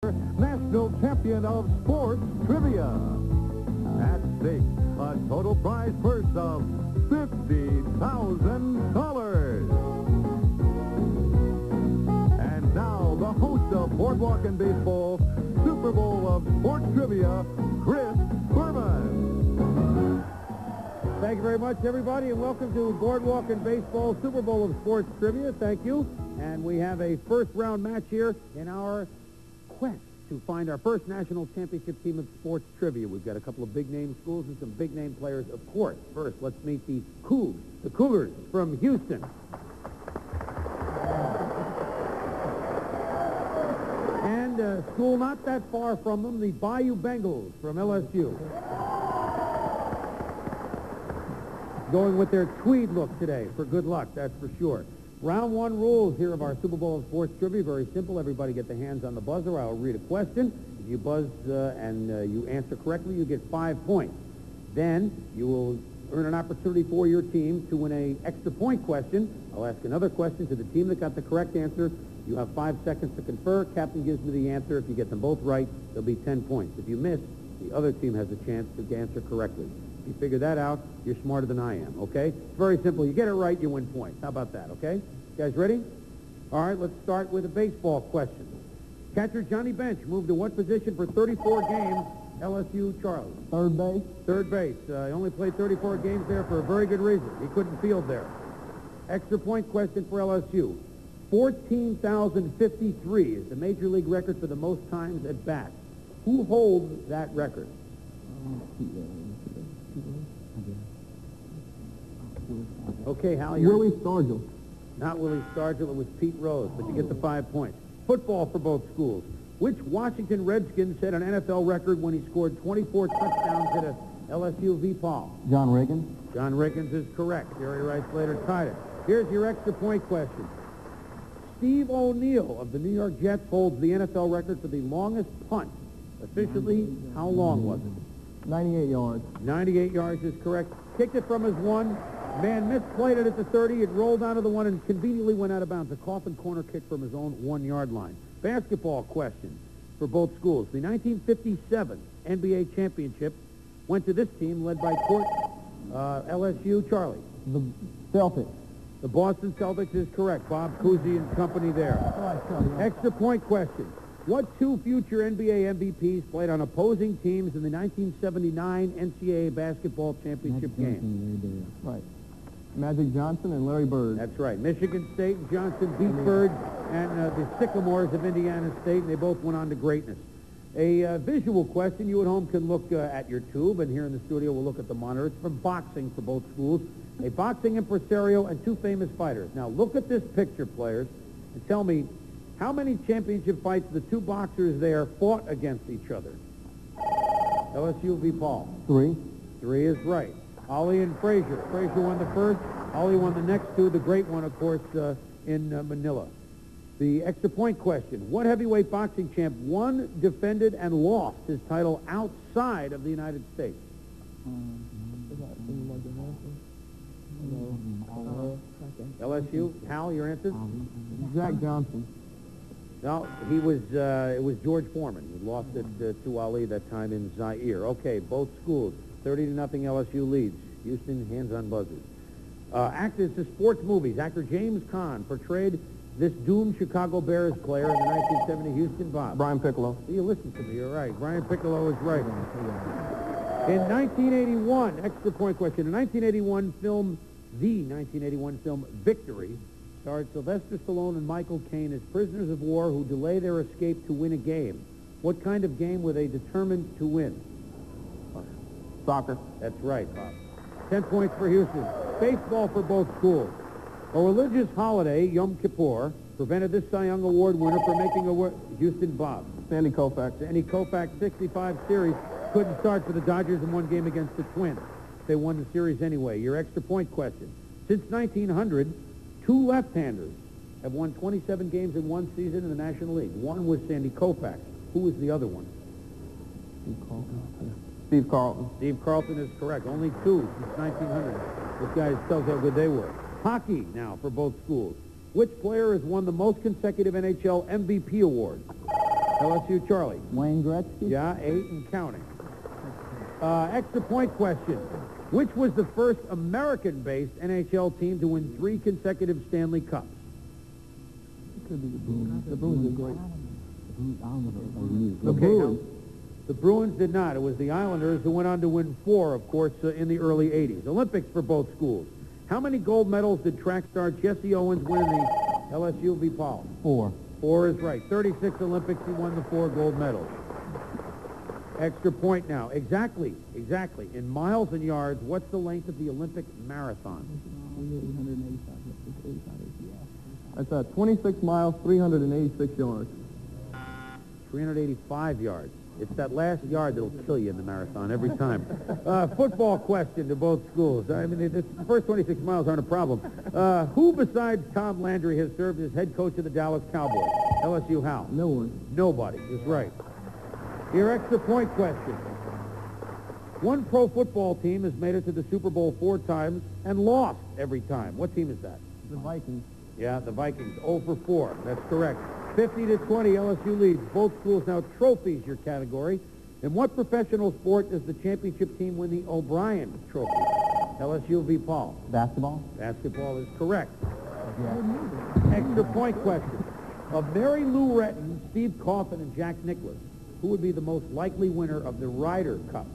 national champion of sports trivia. At stake, a total prize purse of $50,000. And now, the host of Boardwalk and Baseball Super Bowl of Sports Trivia, Chris Berman. Thank you very much, everybody, and welcome to Boardwalk and Baseball Super Bowl of Sports Trivia. Thank you. And we have a first-round match here in our quest to find our first national championship team of sports trivia. We've got a couple of big-name schools and some big-name players, of course. First, let's meet the Cougs, the Cougars from Houston. And a school not that far from them, the Bayou Bengals from LSU. Going with their tweed look today for good luck, that's for sure. Round one rules here of our Super Bowl of Sports Trivia. Very simple. Everybody get their hands on the buzzer. I'll read a question. If you buzz and you answer correctly, you get 5 points. Then you will earn an opportunity for your team to win an extra point question. I'll ask another question to the team that got the correct answer. You have 5 seconds to confer. Captain gives me the answer. If you get them both right, there'll be 10 points. If you miss, the other team has a chance to answer correctly. If you figure that out, you're smarter than I am, okay? It's very simple. You get it right, you win points. How about that, okay? You guys ready? All right, let's start with a baseball question. Catcher Johnny Bench moved to what position for 34 games, LSU Charlie? Third base. Third base. He only played 34 games there for a very good reason. He couldn't field there. Extra point question for LSU. 14,053 is the Major League record for the most times at bat. Who holds that record? Okay, Hal, you're... Willie Stargell. Not Willie Stargell, it was Pete Rose, but you get the 5 points. Football for both schools. Which Washington Redskin set an NFL record when he scored 24 touchdowns at a LSU v. Paul? John Riggins. John Riggins is correct. Jerry Rice later tied it. Here's your extra point question. Steve O'Neill of the New York Jets holds the NFL record for the longest punt. Officially, how long was it? 98 yards. 98 yards is correct. Kicked it from his one. Man misplayed it at the 30. It rolled out of the one and conveniently went out of bounds. A coffin corner kick from his own 1-yard line. Basketball question for both schools. The 1957 NBA championship went to this team led by Court LSU Charlie. The Celtics. The Boston Celtics is correct. Bob Cousy and company there. Extra point question. What two future NBA MVPs played on opposing teams in the 1979 NCAA basketball championship game? Right. Magic Johnson and Larry Bird. That's right. Michigan State and Johnson beat Bird and the Sycamores of Indiana State, and they both went on to greatness. A visual question. You at home can look at your tube, and here in the studio we'll look at the monitor. It's from boxing for both schools. A boxing impresario and two famous fighters. Now look at this picture, players, and tell me how many championship fights the two boxers there fought against each other. LSU v. Paul. 3. 3 is right. Ali and Frazier. Frazier won the first. Ali won the next two. The great one, of course, in Manila. The extra point question. What heavyweight boxing champ won, defended, and lost his title outside of the United States? LSU. Hal, your answer? Jack Johnson. No, he was, it was George Foreman. He lost it to Ali that time in Zaire. Okay, both schools. 30-0 LSU leads. Houston, hands on buzzers. Actors to sports movies. Actor James Caan portrayed this doomed Chicago Bears player in the 1970 Houston Bob. Brian Piccolo. You listen to me, you're right. Brian Piccolo is right. In 1981, extra point question. In 1981 film, the 1981 film Victory, starred Sylvester Stallone and Michael Caine as prisoners of war who delay their escape to win a game. What kind of game were they determined to win? Soccer. That's right, Bob. 10 points for Houston. Baseball for both schools. A religious holiday, Yom Kippur, prevented this Cy Young Award winner from making a Houston Bob. Sandy Koufax. Sandy Koufax, 65 series, couldn't start for the Dodgers in one game against the Twins. They won the series anyway. Your extra point question. Since 1900, two left-handers have won 27 games in one season in the National League. One was Sandy Koufax. Who was the other one? Steve Carlton. Steve Carlton is correct. Only two since 1900. This guy tells how good they were. Hockey now for both schools. Which player has won the most consecutive NHL MVP awards? LSU, Charlie. Wayne Gretzky. Yeah, 8 and counting. Extra point question. Which was the first American-based NHL team to win 3 consecutive Stanley Cups? It could be the Bruins. The Bruins are great. The Okay, Bruins. now, the Bruins did not. It was the Islanders who went on to win 4, of course, in the early 80s. Olympics for both schools. How many gold medals did track star Jesse Owens win in the LSU v. Paul? 4. 4 is right. 36 Olympics, he won the 4 gold medals. Extra point now. Exactly. In miles and yards, what's the length of the Olympic marathon? That's 26 miles, 386 yards. 385 yards. It's that last yard that'll kill you in the marathon every time. Football question to both schools. I mean, the first 26 miles aren't a problem. Who besides Tom Landry has served as head coach of the Dallas Cowboys? LSU how? No one. Nobody is right. Your extra point question. One pro football team has made it to the Super Bowl 4 times and lost every time. What team is that? The Vikings. Yeah, the Vikings. 0 for 4. That's correct. 50-20, LSU leads. Both schools now trophies your category. In what professional sport does the championship team win the O'Brien Trophy? LSU v. Paul. Basketball. Basketball is correct. Yeah. Extra point question. Of Mary Lou Retton, Steve Coffin, and Jack Nicklaus, who would be the most likely winner of the Ryder Cup?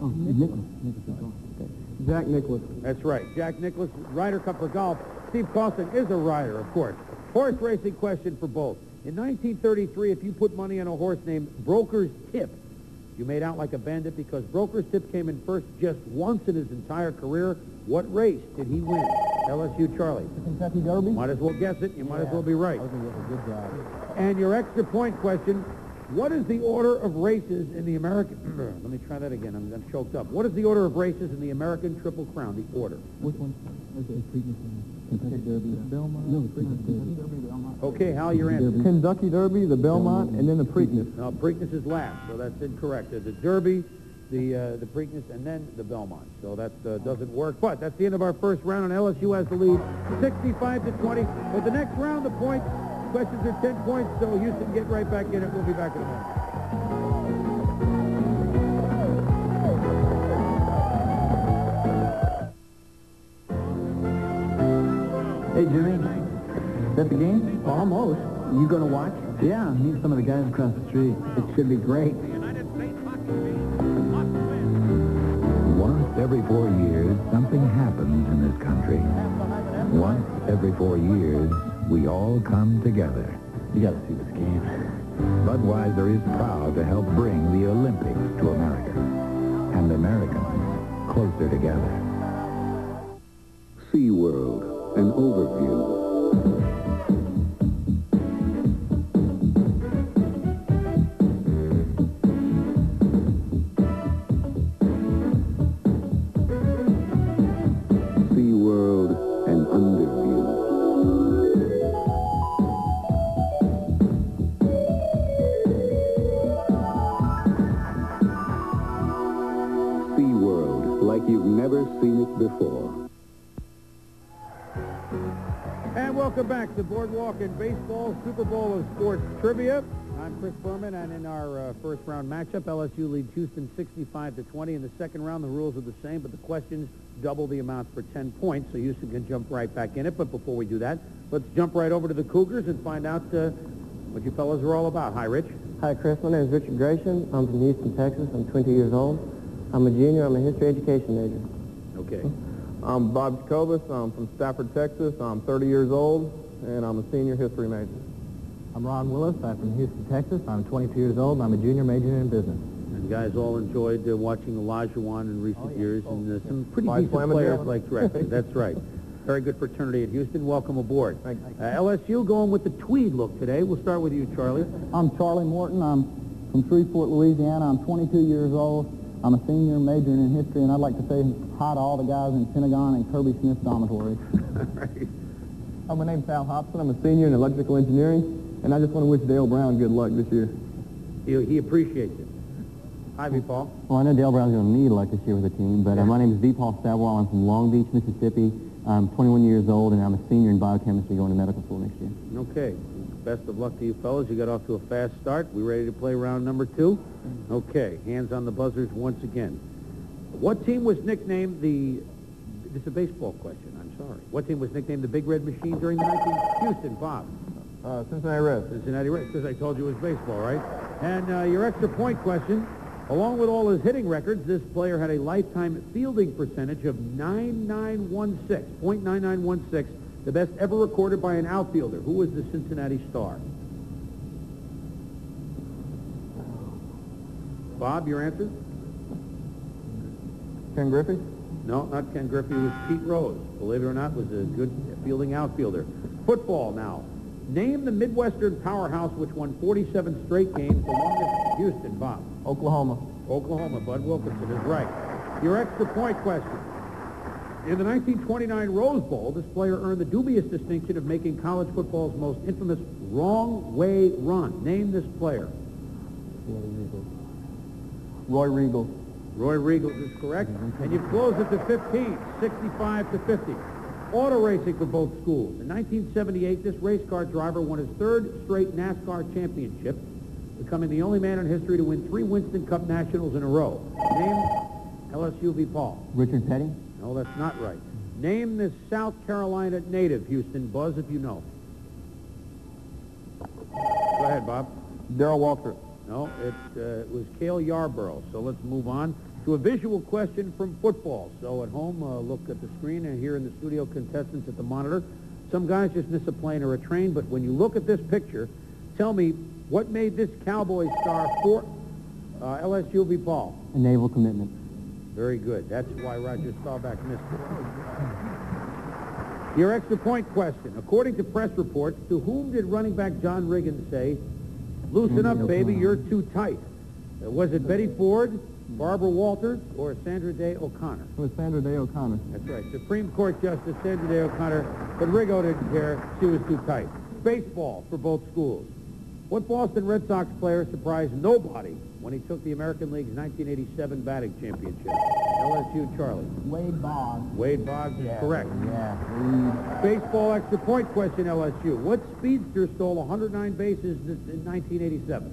Oh, Nicholas. Jack Nicklaus. That's right. Jack Nicklaus, Ryder Cup for golf. Steve Coffin is a rider, of course. Horse racing question for both. In 1933, if you put money on a horse named Broker's Tip, you made out like a bandit because Broker's Tip came in first just once in his entire career. What race did he win? LSU, Charlie. The Kentucky Derby. Might as well guess it. You might as well be right. Good job. And your extra point question, what is the order of races in the American... Let me try that again. I'm choked up. What is the order of races in the American Triple Crown? The order. Which one? The Preakness Kentucky Derby. Belmont? No, the Preakness Derby. Okay, Hal, your answer. Kentucky Derby, the Belmont, and then the Preakness. No, Preakness is last, so that's incorrect. The Derby, the Preakness, and then the Belmont. So that doesn't work. But that's the end of our first round, and LSU has the lead 65-20. But the next round, the points, questions are 10 points, so Houston, get right back in it. We'll be back in a minute. Hey, Jimmy. Is that the game? Almost. You going to watch? Yeah, meet some of the guys across the street. It should be great. Once every 4 years, something happens in this country. Once every 4 years, we all come together. You got to see this game. Budweiser is proud to help bring the Olympics to America and Americans closer together. SeaWorld, an overview. SeaWorld, an underview. SeaWorld, like you've never seen it before. And welcome back to Boardwalk and Baseball Super Bowl of Sports Trivia. I'm Chris Berman, and in our first round matchup, LSU leads Houston 65-20. In the second round, the rules are the same, but the questions double the amount for 10 points, so Houston can jump right back in it. But before we do that, let's jump right over to the Cougars and find out what you fellas are all about. Hi, Rich. Hi, Chris. My name is Richard Gratian. I'm from Houston, Texas. I'm 20 years old. I'm a junior. I'm a history education major. Okay. I'm Bob Jacobus. I'm from Stafford, Texas. I'm 30 years old, and I'm a senior history major. I'm Ron Willis. I'm from Houston, Texas. I'm 22 years old, and I'm a junior majoring in business. And guys all enjoyed watching Olajuwon in recent years, and some pretty Vice decent Flamin' players Jones. like Drexler. That's right. Very good fraternity at Houston. Welcome aboard. Thank you. LSU going with the tweed look today. We'll start with you, Charlie. I'm Charlie Morton. I'm from Shreveport, Louisiana. I'm 22 years old. I'm a senior majoring in history, and I'd like to say hi to all the guys in Pentagon and Kirby Smith dormitories. My name's Sal Hobson. I'm a senior in electrical engineering, and I just want to wish Dale Brown good luck this year. He appreciates it. Ivy Paul. Well, I know Dale Brown's going to need luck this year with the team, but my name is V. Paul Stabwell. I'm from Long Beach, Mississippi. I'm 21 years old, and I'm a senior in biochemistry going to medical school next year. Okay. Best of luck to you fellas. You got off to a fast start. We ready to play round number 2? Okay, hands on the buzzers once again. What team was nicknamed the... This is a baseball question, I'm sorry. What team was nicknamed the Big Red Machine during the 19... Houston, Bob. Cincinnati Reds. Cincinnati Reds, because I told you it was baseball, right? And your extra point question, along with all his hitting records, this player had a lifetime fielding percentage of .9916, the best ever recorded by an outfielder. Who was the Cincinnati Star? Bob, your answer? Ken Griffey? No, not Ken Griffey. It was Pete Rose. Believe it or not, was a good fielding outfielder. Football now. Name the Midwestern powerhouse which won 47 straight games, the longest. Houston, Bob. Oklahoma. Oklahoma. Bud Wilkinson is right. Your extra point question. In the 1929 Rose Bowl, this player earned the dubious distinction of making college football's most infamous wrong way run. Name this player. Roy Regal. Roy Regal is correct. And you've closed it to 15, 65-50. Auto racing for both schools. In 1978, this race car driver won his 3rd straight NASCAR championship, becoming the only man in history to win 3 Winston Cup Nationals in a row. Name LSU v. Paul. Richard Petty. No, that's not right. Name this South Carolina native, Houston. Buzz if you know. Go ahead, Bob. Darrell Waltrip. No, it was Cale Yarborough. So let's move on to a visual question from football. So at home, look at the screen, and here in the studio, contestants at the monitor. Some guys just miss a plane or a train, but when you look at this picture, tell me what made this Cowboy star for LSU v. Paul? A naval commitment. Very good. That's why Roger Staubach missed it. Your extra point question. According to press reports, to whom did running back John Riggins say, "Loosen up, baby, you're too tight"? Was it Betty Ford, Barbara Walters, or Sandra Day O'Connor? It was Sandra Day O'Connor. That's right. Supreme Court Justice Sandra Day O'Connor, but Riggo didn't care. She was too tight. Baseball for both schools. What Boston Red Sox player surprised nobody when he took the American League's 1987 batting championship? LSU, Charlie. Wade Boggs. Wade Boggs is correct. Yeah. Baseball extra point question, LSU. What speedster stole 109 bases in 1987?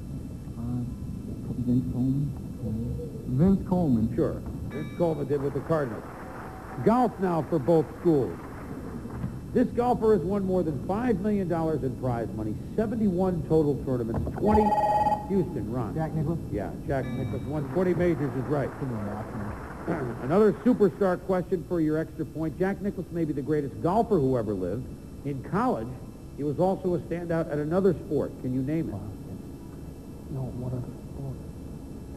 Vince Coleman. Vince Coleman. Sure. Vince Coleman did with the Cardinals. Golf now for both schools. This golfer has won more than $5 million in prize money, 71 total tournaments, 20... Houston, Ron. Jack Nicklaus? Yeah, Jack Nicklaus won 20 majors is right. Another superstar question for your extra point. Jack Nicklaus may be the greatest golfer who ever lived. In college, he was also a standout at another sport. Can you name it? No, what other sport?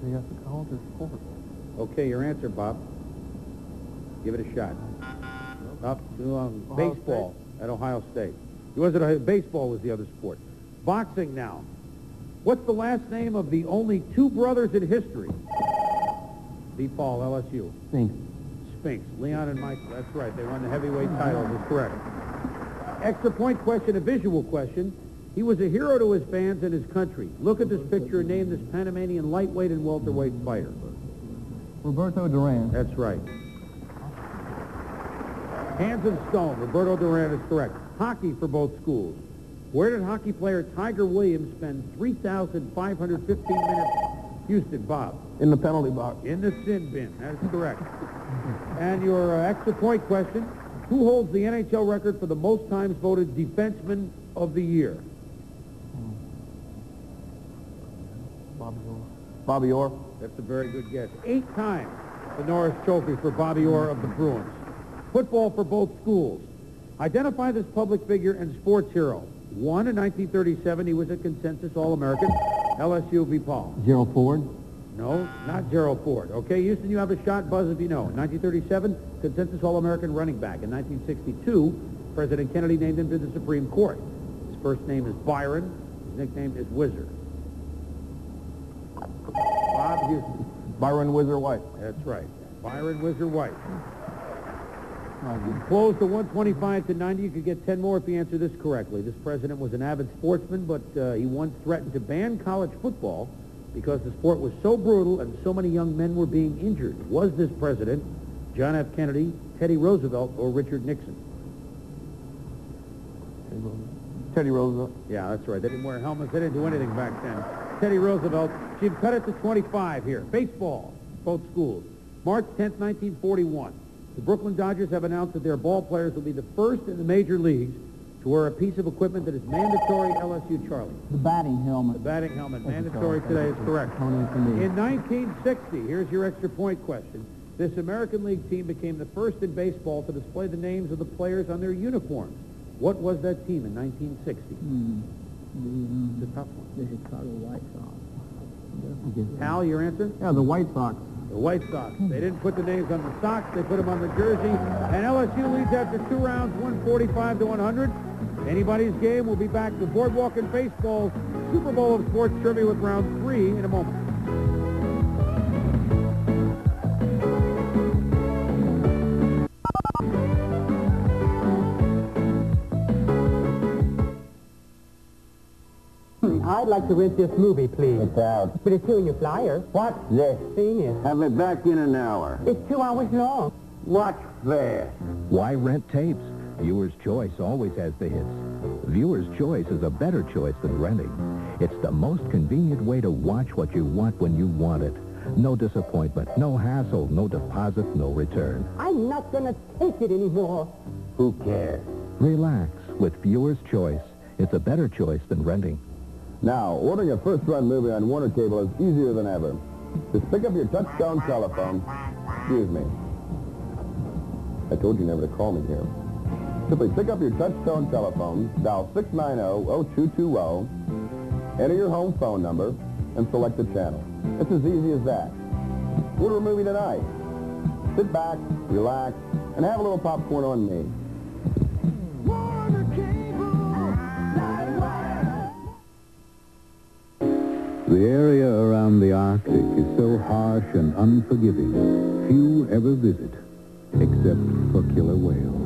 Do you have to college or sport? Okay, your answer, Bob. Give it a shot. Up to baseball at Ohio State. He was at baseball was the other sport. Boxing now. What's the last name of the only 2 brothers in history? B. Paul, LSU. Sphinx. Sphinx. Leon and Michael. That's right. They won the heavyweight titles. That's correct. Extra point question, a visual question. He was a hero to his fans and his country. Look at this picture and name this Panamanian lightweight and welterweight fighter. Roberto Duran. That's right. Hands of stone. Roberto Duran is correct. Hockey for both schools. Where did hockey player Tiger Williams spend 3,515 minutes? Houston, Bob. In the penalty box. In the sin bin. That is correct. And your extra point question. Who holds the NHL record for the most times voted defenseman of the year? Bobby Orr. That's a very good guess. 8 times the Norris Trophy for Bobby Orr of the Bruins. Football for both schools. Identify this public figure and sports hero. 1 in 1937, he was a consensus All-American. LSU v. Paul. Gerald Ford. No, not Gerald Ford. Okay, Houston, you have a shot. Buzz if you know. In 1937, consensus All-American running back. In 1962, President Kennedy named him to the Supreme Court. His first name is Byron. His nickname is Whizzer. Bob Houston. Byron Whizzer White. That's right. Byron Whizzer White. Close to 125 to 90. You could get 10 more if you answer this correctly. This president was an avid sportsman, but he once threatened to ban college football because the sport was so brutal and so many young men were being injured. Was this president John F. Kennedy, Teddy Roosevelt, or Richard Nixon? Teddy Roosevelt. Yeah, that's right. They didn't wear helmets. They didn't do anything back then. Teddy Roosevelt. She'd cut it to 25 here. Baseball, both schools. March 10th, 1941. The Brooklyn Dodgers have announced that their ball players will be the first in the major leagues to wear a piece of equipment that is mandatory. LSU, Charlie. The batting helmet. The batting helmet, mandatory today, is correct. In 1960, here's your extra point question. This American League team became the first in baseball to display the names of the players on their uniforms. What was that team in 1960? It's a tough one. The Chicago White Sox. Hal, your answer? Yeah, the White Sox. The White Sox. They didn't put the names on the socks. They put them on the jersey. And LSU leads after 2 rounds, 145 to 100. Anybody's game. We'll be back to Boardwalk and Baseball's Super Bowl of Sports Trivia with round 3 in a moment. I'd like to rent this movie, please. It's out. But it's here in your flyer. What's this? Seen it. Have it back in an hour. It's 2 hours long. What's this? Why rent tapes? Viewer's Choice always has the hits. Viewer's Choice is a better choice than renting. It's the most convenient way to watch what you want when you want it. No disappointment, no hassle, no deposit, no return. I'm not going to take it anymore. Who cares? Relax with Viewer's Choice. It's a better choice than renting. Now, ordering a first-run movie on Warner Cable is easier than ever. Just pick up your touch-tone telephone. Excuse me. I told you never to call me here. Simply pick up your touch-tone telephone, dial 690-0220, enter your home phone number, and select the channel. It's as easy as that. Order a movie tonight. Sit back, relax, and have a little popcorn on me. The area around the Arctic is so harsh and unforgiving, few ever visit, except for killer whales.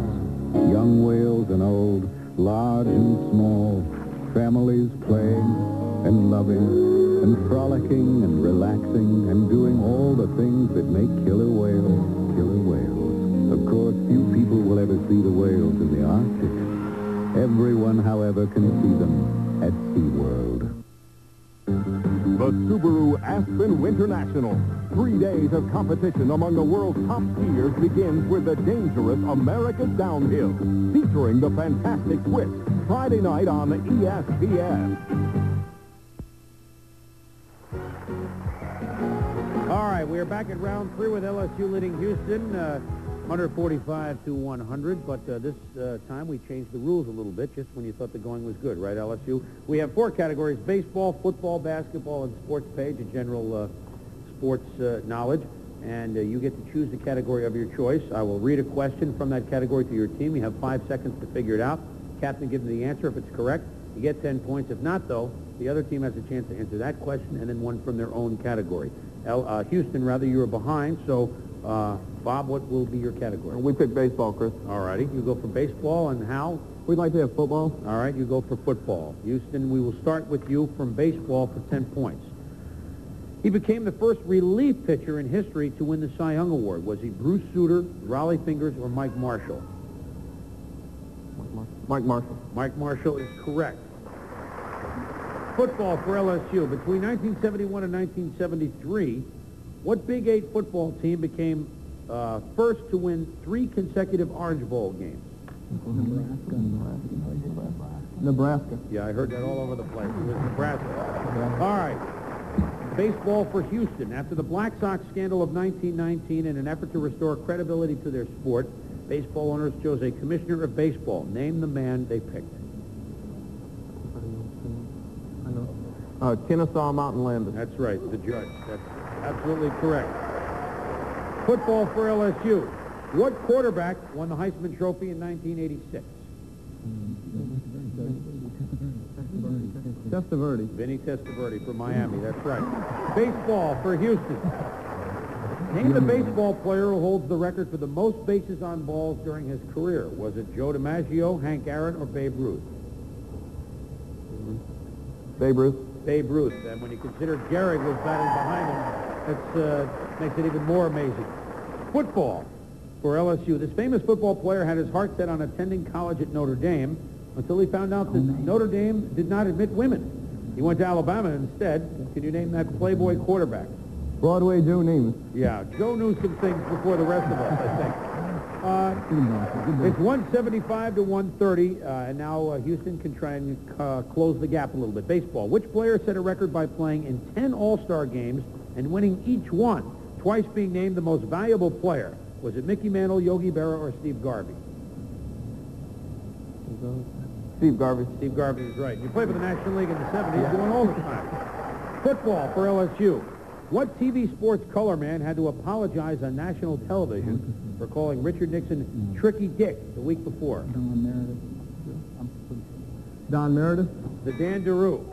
Young whales and old, large and small, families playing and loving and frolicking and relaxing and doing all the things that make killer whales killer whales. Of course, few people will ever see the whales in the Arctic. Everyone, however, can see them at SeaWorld. The Subaru Aspen Winter National. 3 days of competition among the world's top skiers begins with the dangerous America's Downhill, featuring the fantastic twist, Friday night on ESPN. All right, we are back at round 3 with LSU leading Houston, 145 to 100. But this time we changed the rules a little bit, just when you thought the going was good, right, LSU? We have 4 categories: baseball, football, basketball, and sports page, a general sports knowledge. And you get to choose the category of your choice. I will read a question from that category to your team. You have 5 seconds to figure it out. Captain gives me the answer. If it's correct, you get 10 points. If not, though, the other team has a chance to answer that question and then one from their own category. Houston, rather, you were behind, so Bob, what will be your category? We pick baseball, Chris. All righty. You go for baseball, and Hal? We'd like to have football. All right, you go for football. Houston, we will start with you from baseball for 10 points. He became the first relief pitcher in history to win the Cy Young Award. Was he Bruce Sutter, Raleigh Fingers, or Mike Marshall? Mike Marshall. Mike Marshall is correct. Football for LSU. Between 1971 and 1973, what Big 8 football team became first to win 3 consecutive Orange Bowl games? Nebraska. Yeah, I heard that all over the place. It was Nebraska. All right. Baseball for Houston. After the Black Sox scandal of 1919, in an effort to restore credibility to their sport, baseball owners chose a commissioner of baseball. Name the man they picked. Kennesaw Mountain Landis. That's right, the judge. That's absolutely correct. Football for LSU. What quarterback won the Heisman Trophy in 1986? Testaverde. Vinny Testaverde for Miami. That's right. Baseball for Houston. Name the baseball player who holds the record for the most bases on balls during his career. Was it Joe DiMaggio, Hank Aaron, or Babe Ruth? Babe Ruth. Babe Ruth. And when you consider Gehrig was batting behind him, that makes it even more amazing. Football for LSU. This famous football player had his heart set on attending college at Notre Dame. until he found out that Notre Dame did not admit women. He went to Alabama instead. Can you name that Playboy quarterback? Broadway Joe Namath. Yeah, Joe knew some things before the rest of us, I think. It's 175 to 130, and now Houston can try and close the gap a little bit. Baseball. Which player set a record by playing in 10 All-Star games and winning each one, twice being named the most valuable player? Was it Mickey Mantle, Yogi Berra, or Steve Garvey? Steve Garvey. Steve Garvey is right. You played for the National League in the 70s. You won all the time. Football for LSU. What TV sports color man had to apologize on national television for calling Richard Nixon Tricky Dick the week before? Don Meredith. The Dan Daru.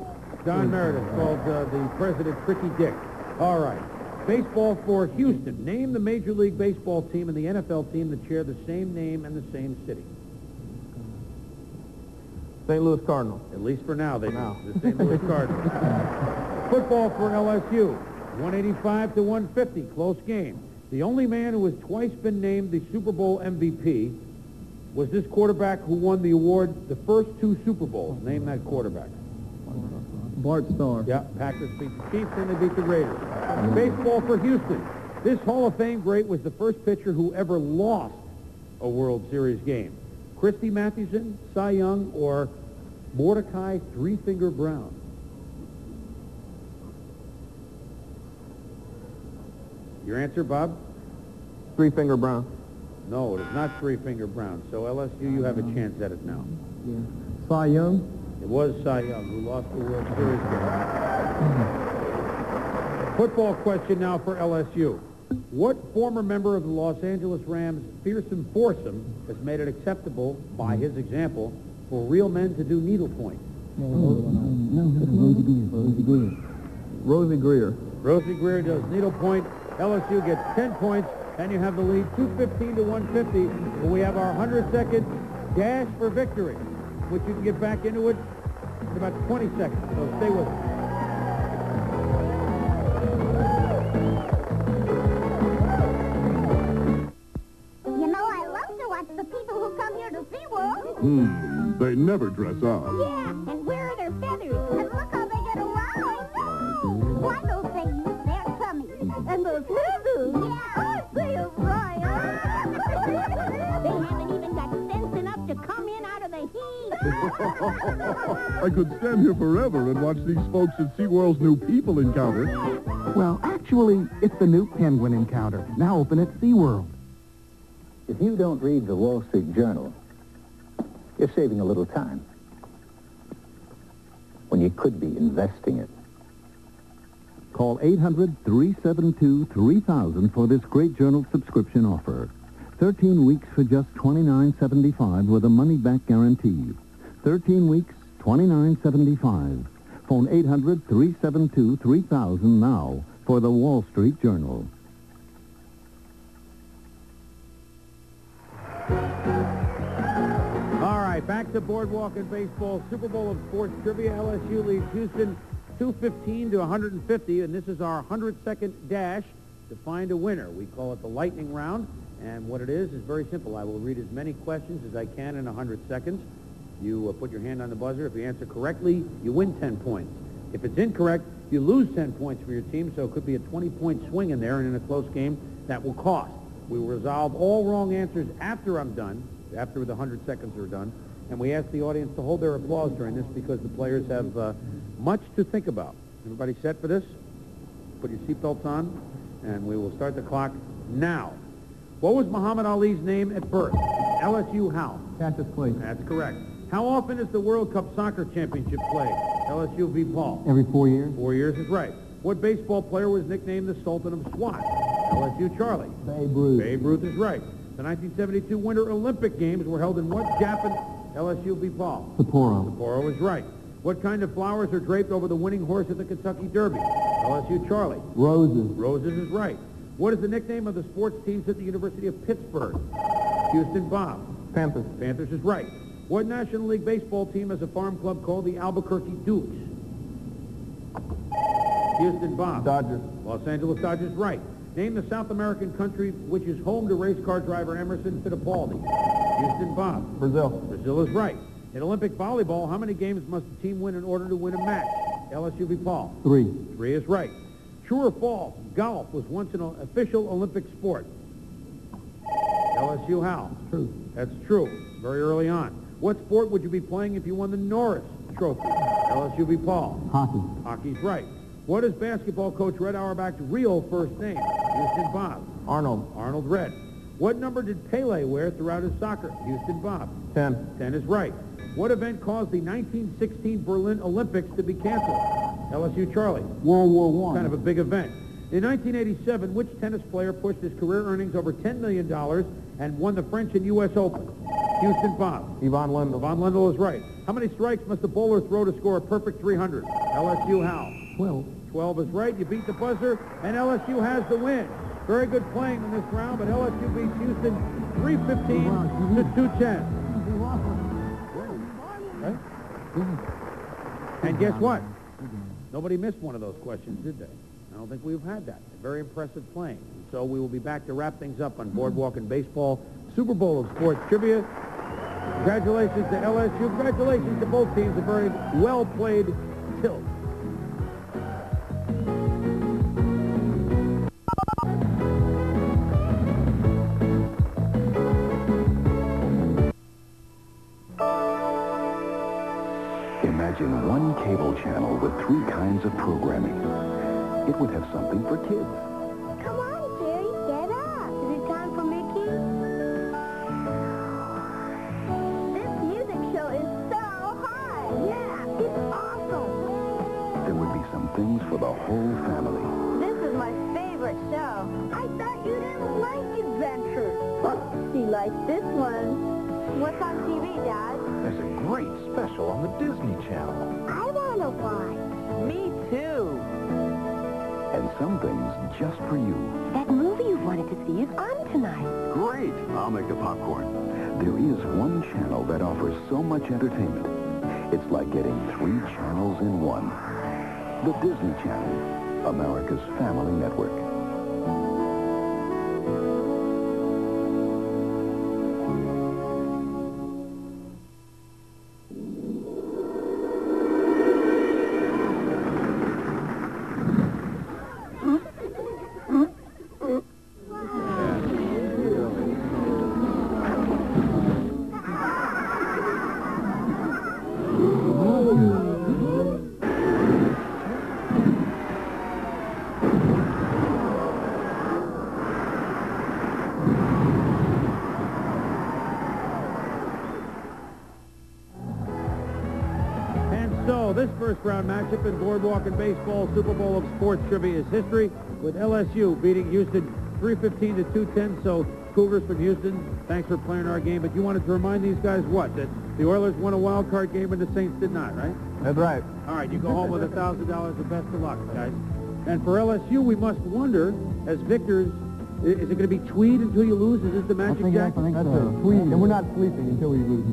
Don Meredith called the president Tricky Dick. All right. Baseball for Houston. Name the Major League Baseball team and the NFL team that share the same name and the same city. St. Louis Cardinals. At least for now, they do. The St. Louis Cardinals. Football for LSU. 185 to 150, close game. The only man who has twice been named the Super Bowl MVP was this quarterback who won the award the first 2 Super Bowls. Name that quarterback. Bart Starr. Yeah, Packers beat the Chiefs and they beat the Raiders. Baseball for Houston. This Hall of Fame great was the first pitcher who ever lost a World Series game. Christy Mathewson, Cy Young, or Mordecai Three-Finger Brown? Your answer, Bob? Three-Finger Brown. No, it is not Three-Finger Brown. So LSU, you have a chance at it now. Yeah. Cy Young. It was Cy Young who lost the World Series game. Football question now for LSU. What former member of the Los Angeles Rams' fearsome foursome has made it acceptable, by his example, for real men to do needlepoint? Rosie Greer. Rosie Greer does needlepoint. LSU gets 10 points, and you have the lead 215 to 150. But we have our 100-second dash for victory, which you can get back into it in about 20 seconds. So stay with us. You know, I love to watch the people who come here to SeaWorld. They never dress up. Yeah, and where are their feathers? And look how they get around. I know. Why don't they use their tummies? And those feathers. Yeah, aren't they a riot? They haven't even got sense enough to come in out of the heat. I could stand here forever and watch these folks at SeaWorld's new people encounter. Well, actually, it's the new penguin encounter, now open at SeaWorld. If you don't read the Wall Street Journal, you're saving a little time when you could be investing it. Call 800-372-3000 for this great journal subscription offer. 13 weeks for just $29.75 with a money-back guarantee. 13 weeks, $29.75. Phone 800-372-3000 now for the Wall Street Journal. All right, back to Boardwalk and Baseball. Super Bowl of Sports Trivia. LSU leads Houston 215 to 150, and this is our 100-second dash to find a winner. We call it the lightning round, and what it is very simple. I will read as many questions as I can in 100 seconds. You put your hand on the buzzer. If you answer correctly, you win 10 points. If it's incorrect, you lose 10 points for your team, so it could be a 20-point swing in there, and in a close game, that will cost. We will resolve all wrong answers after I'm done, after the 100 seconds are done, and we ask the audience to hold their applause during this because the players have much to think about. Everybody set for this? Put your seatbelts on, and we will start the clock now. What was Muhammad Ali's name at birth? LSU how? Cassius Clay. That's correct. How often is the World Cup Soccer Championship played? LSU v. Paul. Every 4 years. 4 years is right. What baseball player was nicknamed the Sultan of SWAT? LSU Charlie. Babe Ruth. Babe Ruth is right. The 1972 Winter Olympic Games were held in what Japan? LSU v. Paul. Sapporo. Sapporo is right. What kind of flowers are draped over the winning horse at the Kentucky Derby? LSU Charlie. Roses. Roses is right. What is the nickname of the sports teams at the University of Pittsburgh? Houston Bob. Panthers. Panthers is right. What National League baseball team has a farm club called the Albuquerque Dukes? Houston Bob. Dodgers. Los Angeles Dodgers, right. Name the South American country which is home to race car driver Emerson Fittipaldi. Houston Bob. Brazil. Brazil is right. In Olympic volleyball, how many games must a team win in order to win a match? LSU v. Paul. 3. 3 is right. True or false? Golf was once an official Olympic sport. LSU how? True. That's true. Very early on. What sport would you be playing if you won the Norris Trophy? LSU v. Paul. Hockey. Hockey's right. What is basketball coach Red Auerbach's real first name? Houston Bob. Arnold. Arnold Red. What number did Pele wear throughout his soccer? Houston Bob. 10. 10 is right. What event caused the 1916 Berlin Olympics to be canceled? LSU Charlie. World War I. Kind of a big event. In 1987, which tennis player pushed his career earnings over $10 million and won the French and U.S. Open? Houston Bob. Yvonne Lendl. Von Lendl is right. How many strikes must a bowler throw to score a perfect 300? LSU how? 12. 12 is right. You beat the buzzer, and LSU has the win. Very good playing in this round, but LSU beats Houston 315 to 210. Right? And guess what? Nobody missed one of those questions, did they? I don't think we've had that. Very impressive playing. So we will be back to wrap things up on Boardwalk and Baseball, Super Bowl of Sports Trivia. Congratulations to LSU. Congratulations to both teams. A very well-played tilt. Imagine one cable channel with 3 kinds of programming. It would have something for kids. Come on, Jerry, get up. Is it time for Mickey? This music show is so hot. Yeah, it's awesome. There would be some things for the whole family. This is my favorite show. I thought you didn't like adventure. But she likes this one. What's on TV, Dad? There's a great special on the Disney Channel. I want to watch. Me too. And some things just for you. That movie you wanted to see is on tonight. Great! I'll make the popcorn. There is one channel that offers so much entertainment. It's like getting 3 channels in one. The Disney Channel, America's family network. This first round matchup in Boardwalk and Baseball Super Bowl of Sports Trivia is history, with LSU beating Houston 315 to 210. So Cougars from Houston, thanks for playing our game. But you wanted to remind these guys what? That the Oilers won a wild card game and the Saints did not, right? That's right. All right, you go home with $1,000 of best of luck, guys. And for LSU, we must wonder, as victors, is it going to be Tweed until you lose? Is this the magic jacket? That's a Tweed. And we're not sleeping until we lose.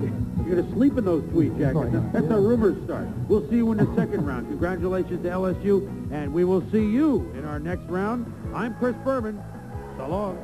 You're going to sleep in those tweed jackets. That's how rumors start. We'll see you in the second round. Congratulations to LSU, and we will see you in our next round. I'm Chris Berman. So long.